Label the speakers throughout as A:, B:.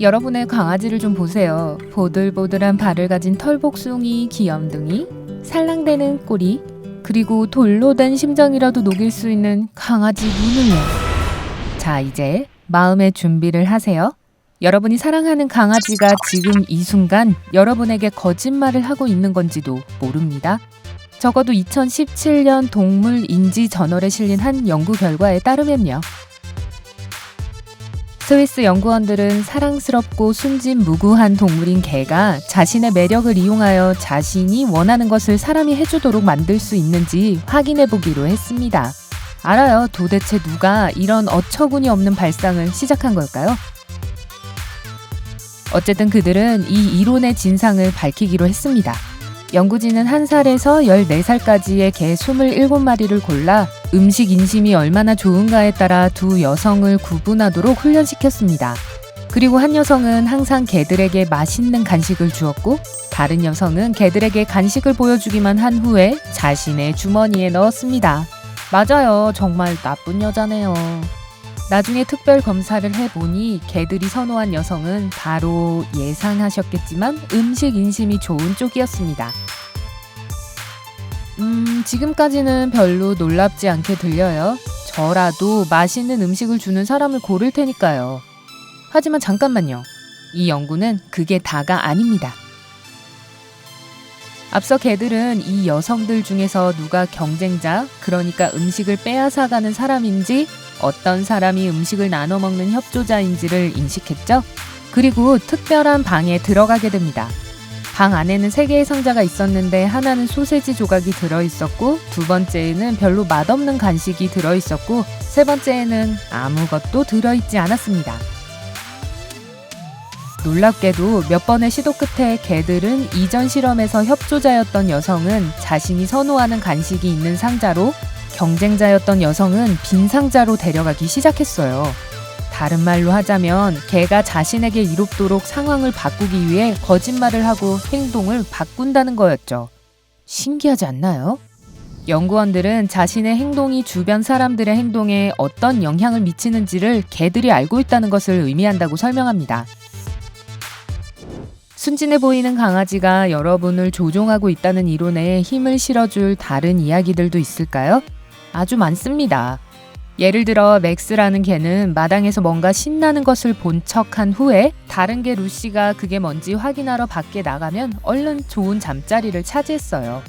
A: 여러분의 강아지를 좀 보세요. 보들보들한 발을 가진 털복숭이, 귀염둥이, 살랑대는 꼬리, 그리고 돌로 된 심장이라도 녹일 수 있는 강아지 눈을요. 자, 이제 마음의 준비를 하세요. 여러분이 사랑하는 강아지가 지금 이 순간 여러분에게 거짓말을 하고 있는 건지도 모릅니다. 적어도 2017년 동물인지 저널에 실린 한 연구 결과에 따르면요. 스위스 연구원들은 사랑스럽고 순진무구한 동물인 개가 자신의 매력을 이용하여 자신이 원하는 것을 사람이 해주도록 만들 수 있는지 확인해보기로 했습니다. 알아요. 도대체 누가 이런 어처구니 없는 발상을 시작한 걸까요? 어쨌든 그들은 이 이론의 진상을 밝히기로 했습니다. 연구진은 1살에서 14살까지의 개 27마리를 골라 음식 인심이 얼마나 좋은가에 따라 두 여성을 구분하도록 훈련시켰습니다. 그리고 한 여성은 항상 개들에게 맛있는 간식을 주었고 다른 여성은 개들에게 간식을 보여주기만 한 후에 자신의 주머니에 넣었습니다. 맞아요. 정말 나쁜 여자네요. 나중에 특별 검사를 해보니 개들이 선호한 여성은 바로 예상하셨겠지만 음식 인심이 좋은 쪽이었습니다. 지금까지는 별로 놀랍지 않게 들려요. 저라도 맛있는 음식을 주는 사람을 고를 테니까요. 하지만 잠깐만요. 이 연구는 그게 다가 아닙니다. 앞서 개들은 이 여성들 중에서 누가 경쟁자, 그러니까 음식을 빼앗아가는 사람인지 어떤 사람이 음식을 나눠 먹는 협조자인지를 인식했죠. 그리고 특별한 방에 들어가게 됩니다. 방 안에는 3개의 상자가 있었는데 하나는 소세지 조각이 들어있었고 두 번째에는 별로 맛없는 간식이 들어있었고 세 번째에는 아무것도 들어있지 않았습니다. 놀랍게도 몇 번의 시도 끝에 개들은 이전 실험에서 협조자였던 여성은 자신이 선호하는 간식이 있는 상자로 경쟁자였던 여성은 빈 상자로 데려가기 시작했어요. 다른 말로 하자면 개가 자신에게 이롭도록 상황을 바꾸기 위해 거짓말을 하고 행동을 바꾼다는 거였죠. 신기하지 않나요? 연구원들은 자신의 행동이 주변 사람들의 행동에 어떤 영향을 미치는지를 개들이 알고 있다는 것을 의미한다고 설명합니다. 순진해 보이는 강아지가 여러분을 조종하고 있다는 이론에 힘을 실어줄 다른 이야기들도 있을까요? 아주 많습니다. 예를 들어 맥스라는 개는 마당에서 뭔가 신나는 것을 본 척한 후에 다른 개 루시가 그게 뭔지 확인하러 밖에 나가면 얼른 좋은 잠자리를 차지했어요.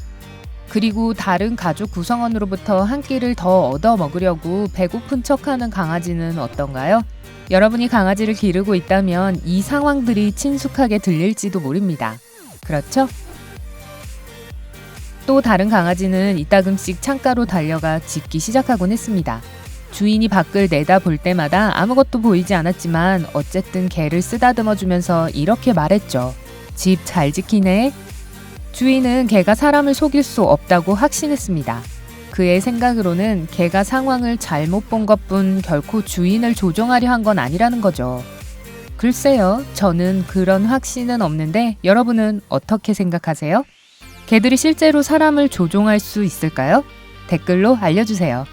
A: 그리고 다른 가족 구성원으로부터 한 끼를 더 얻어 먹으려고 배고픈 척하는 강아지는 어떤가요? 여러분이 강아지를 기르고 있다면 이 상황들이 친숙하게 들릴지도 모릅니다. 그렇죠? 또 다른 강아지는 이따금씩 창가로 달려가 짖기 시작하곤 했습니다. 주인이 밖을 내다볼 때마다 아무것도 보이지 않았지만 어쨌든 개를 쓰다듬어주면서 이렇게 말했죠. 집 잘 지키네. 주인은 개가 사람을 속일 수 없다고 확신했습니다. 그의 생각으로는 개가 상황을 잘못 본 것뿐 결코 주인을 조종하려 한 건 아니라는 거죠. 글쎄요, 저는 그런 확신은 없는데 여러분은 어떻게 생각하세요? 개들이 실제로 사람을 조종할 수 있을까요? 댓글로 알려주세요.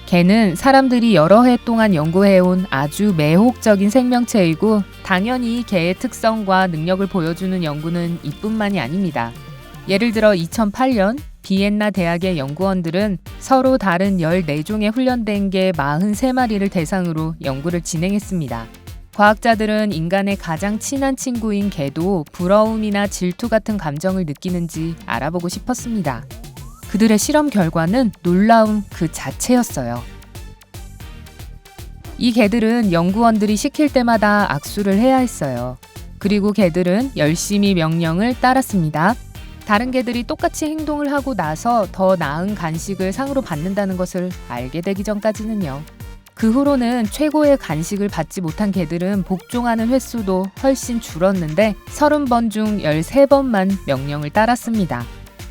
A: 개는 사람들이 여러 해 동안 연구해온 아주 매혹적인 생명체이고 당연히 개의 특성과 능력을 보여주는 연구는 이뿐만이 아닙니다. 예를 들어 2008년 비엔나 대학의 연구원들은 서로 다른 14종에 훈련된 개 43마리를 대상으로 연구를 진행했습니다. 과학자들은 인간의 가장 친한 친구인 개도 부러움이나 질투 같은 감정을 느끼는지 알아보고 싶었습니다. 그들의 실험 결과는 놀라움 그 자체였어요. 이 개들은 연구원들이 시킬 때마다 악수를 해야 했어요. 그리고 개들은 열심히 명령을 따랐습니다. 다른 개들이 똑같이 행동을 하고 나서 더 나은 간식을 상으로 받는다는 것을 알게 되기 전까지는요. 그 후로는 최고의 간식을 받지 못한 개들은 복종하는 횟수도 훨씬 줄었는데 30번 중 13번만 명령을 따랐습니다.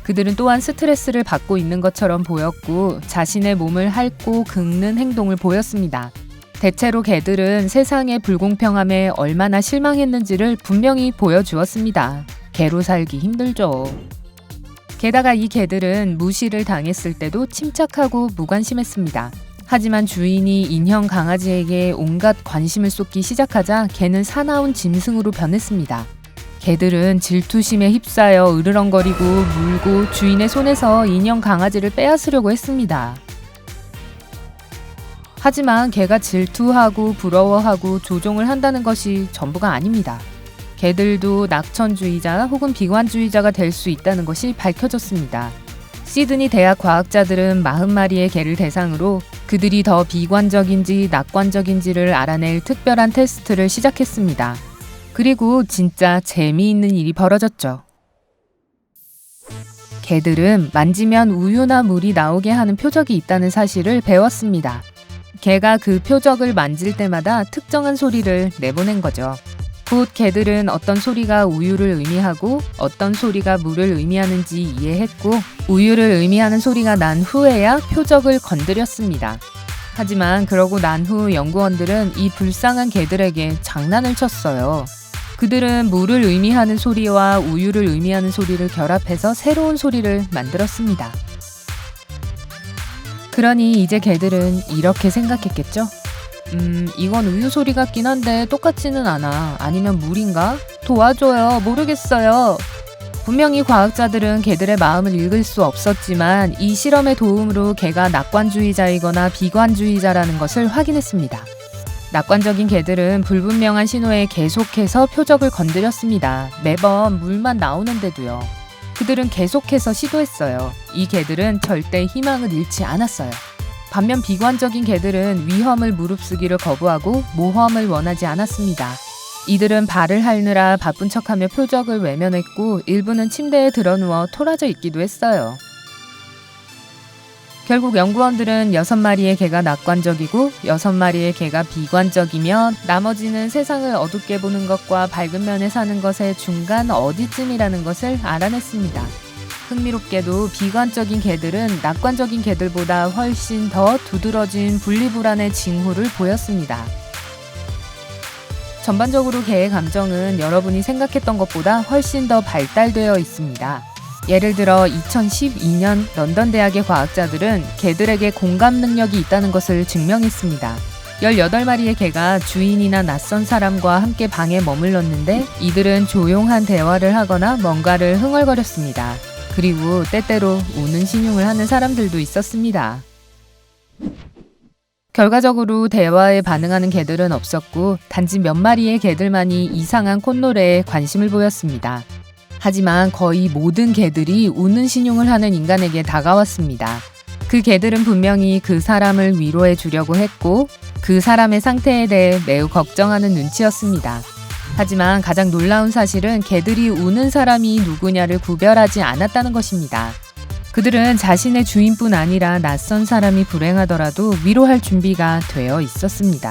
A: 그들은 또한 스트레스를 받고 있는 것처럼 보였고 자신의 몸을 핥고 긁는 행동을 보였습니다. 대체로 개들은 세상의 불공평함에 얼마나 실망했는지를 분명히 보여주었습니다. 개로 살기 힘들죠. 게다가 이 개들은 무시를 당했을 때도 침착하고 무관심했습니다. 하지만 주인이 인형 강아지에게 온갖 관심을 쏟기 시작하자 개는 사나운 짐승으로 변했습니다. 개들은 질투심에 휩싸여 으르렁거리고 물고 주인의 손에서 인형 강아지를 빼앗으려고 했습니다. 하지만 개가 질투하고 부러워하고 조종을 한다는 것이 전부가 아닙니다. 개들도 낙천주의자 혹은 비관주의자가 될 수 있다는 것이 밝혀졌습니다. 시드니 대학 과학자들은 40마리의 개를 대상으로 그들이 더 비관적인지 낙관적인지를 알아낼 특별한 테스트를 시작했습니다. 그리고 진짜 재미있는 일이 벌어졌죠. 개들은 만지면 우유나 물이 나오게 하는 표적이 있다는 사실을 배웠습니다. 개가 그 표적을 만질 때마다 특정한 소리를 내보낸 거죠. 곧 개들은 어떤 소리가 우유를 의미하고 어떤 소리가 물을 의미하는지 이해했고 우유를 의미하는 소리가 난 후에야 표적을 건드렸습니다. 하지만 그러고 난 후 연구원들은 이 불쌍한 개들에게 장난을 쳤어요. 그들은 물을 의미하는 소리와 우유를 의미하는 소리를 결합해서 새로운 소리를 만들었습니다. 그러니 이제 개들은 이렇게 생각했겠죠? 이건 우유 소리 같긴 한데 똑같지는 않아. 아니면 물인가? 도와줘요. 모르겠어요. 분명히 과학자들은 개들의 마음을 읽을 수 없었지만 이 실험의 도움으로 개가 낙관주의자이거나 비관주의자라는 것을 확인했습니다. 낙관적인 개들은 불분명한 신호에 계속해서 표적을 건드렸습니다. 매번 물만 나오는데도요. 그들은 계속해서 시도했어요. 이 개들은 절대 희망을 잃지 않았어요. 반면 비관적인 개들은 위험을 무릅쓰기를 거부하고 모험을 원하지 않았습니다. 이들은 발을 핥느라 바쁜 척하며 표적을 외면했고 일부는 침대에 드러누워 토라져 있기도 했어요. 결국 연구원들은 6마리의 개가 낙관적이고 6마리의 개가 비관적이며 나머지는 세상을 어둡게 보는 것과 밝은 면에 사는 것의 중간 어디쯤이라는 것을 알아냈습니다. 흥미롭게도 비관적인 개들은 낙관적인 개들보다 훨씬 더 두드러진 분리불안의 징후를 보였습니다. 전반적으로 개의 감정은 여러분이 생각했던 것보다 훨씬 더 발달되어 있습니다. 예를 들어 2012년 런던 대학의 과학자들은 개들에게 공감 능력이 있다는 것을 증명했습니다. 18마리의 개가 주인이나 낯선 사람과 함께 방에 머물렀는데 이들은 조용한 대화를 하거나 뭔가를 흥얼거렸습니다. 그리고 때때로 우는 신용을 하는 사람들도 있었습니다. 결과적으로 대화에 반응하는 개들은 없었고 단지 몇 마리의 개들만이 이상한 콧노래에 관심을 보였습니다. 하지만 거의 모든 개들이 우는 신용을 하는 인간에게 다가왔습니다. 그 개들은 분명히 그 사람을 위로해 주려고 했고 그 사람의 상태에 대해 매우 걱정하는 눈치였습니다. 하지만 가장 놀라운 사실은 개들이 우는 사람이 누구냐를 구별하지 않았다는 것입니다. 그들은 자신의 주인뿐 아니라 낯선 사람이 불행하더라도 위로할 준비가 되어 있었습니다.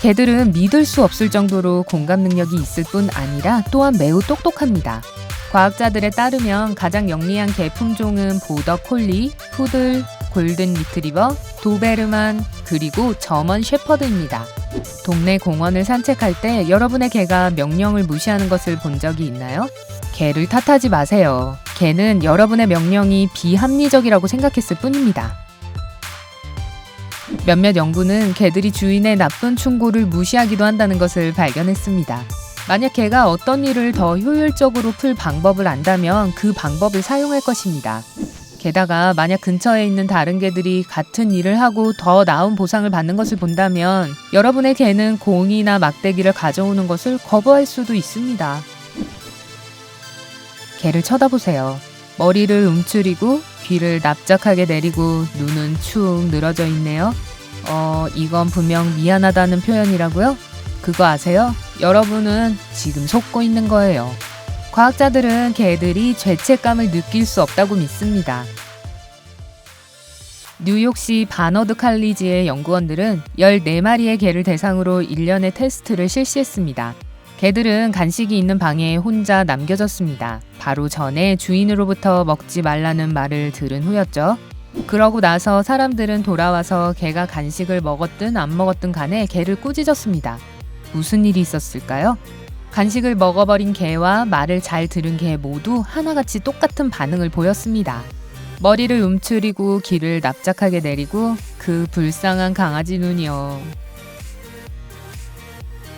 A: 개들은 믿을 수 없을 정도로 공감 능력이 있을 뿐 아니라 또한 매우 똑똑합니다. 과학자들에 따르면 가장 영리한 개 품종은 보더 콜리, 푸들, 골든 리트리버, 도베르만, 그리고 저먼 셰퍼드입니다. 동네 공원을 산책할 때 여러분의 개가 명령을 무시하는 것을 본 적이 있나요? 개를 탓하지 마세요. 개는 여러분의 명령이 비합리적이라고 생각했을 뿐입니다. 몇몇 연구는 개들이 주인의 나쁜 충고를 무시하기도 한다는 것을 발견했습니다. 만약 개가 어떤 일을 더 효율적으로 풀 방법을 안다면 그 방법을 사용할 것입니다. 게다가 만약 근처에 있는 다른 개들이 같은 일을 하고 더 나은 보상을 받는 것을 본다면 여러분의 개는 공이나 막대기를 가져오는 것을 거부할 수도 있습니다. 개를 쳐다보세요. 머리를 움츠리고 귀를 납작하게 내리고 눈은 축 늘어져 있네요. 이건 분명 미안하다는 표현이라고요? 그거 아세요? 여러분은 지금 속고 있는 거예요. 과학자들은 개들이 죄책감을 느낄 수 없다고 믿습니다. 뉴욕시 바너드 칼리지의 연구원들은 14마리의 개를 대상으로 1년의 테스트를 실시했습니다. 개들은 간식이 있는 방에 혼자 남겨졌습니다. 바로 전에 주인으로부터 먹지 말라는 말을 들은 후였죠. 그러고 나서 사람들은 돌아와서 개가 간식을 먹었든 안 먹었든 간에 개를 꾸짖었습니다. 무슨 일이 있었을까요? 간식을 먹어버린 개와 말을 잘 들은 개 모두 하나같이 똑같은 반응을 보였습니다. 머리를 움츠리고 귀를 납작하게 내리고 그 불쌍한 강아지 눈이요.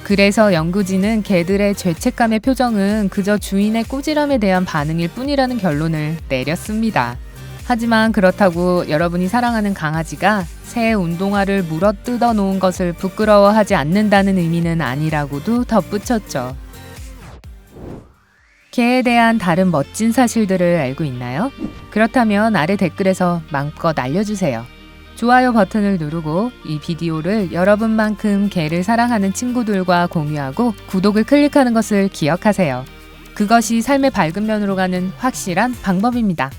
A: 그래서 연구진은 개들의 죄책감의 표정은 그저 주인의 꾸지람에 대한 반응일 뿐이라는 결론을 내렸습니다. 하지만 그렇다고 여러분이 사랑하는 강아지가 새 운동화를 물어뜯어 놓은 것을 부끄러워하지 않는다는 의미는 아니라고도 덧붙였죠. 개에 대한 다른 멋진 사실들을 알고 있나요? 그렇다면 아래 댓글에서 마음껏 알려주세요. 좋아요 버튼을 누르고 이 비디오를 여러분만큼 개를 사랑하는 친구들과 공유하고 구독을 클릭하는 것을 기억하세요. 그것이 삶의 밝은 면으로 가는 확실한 방법입니다.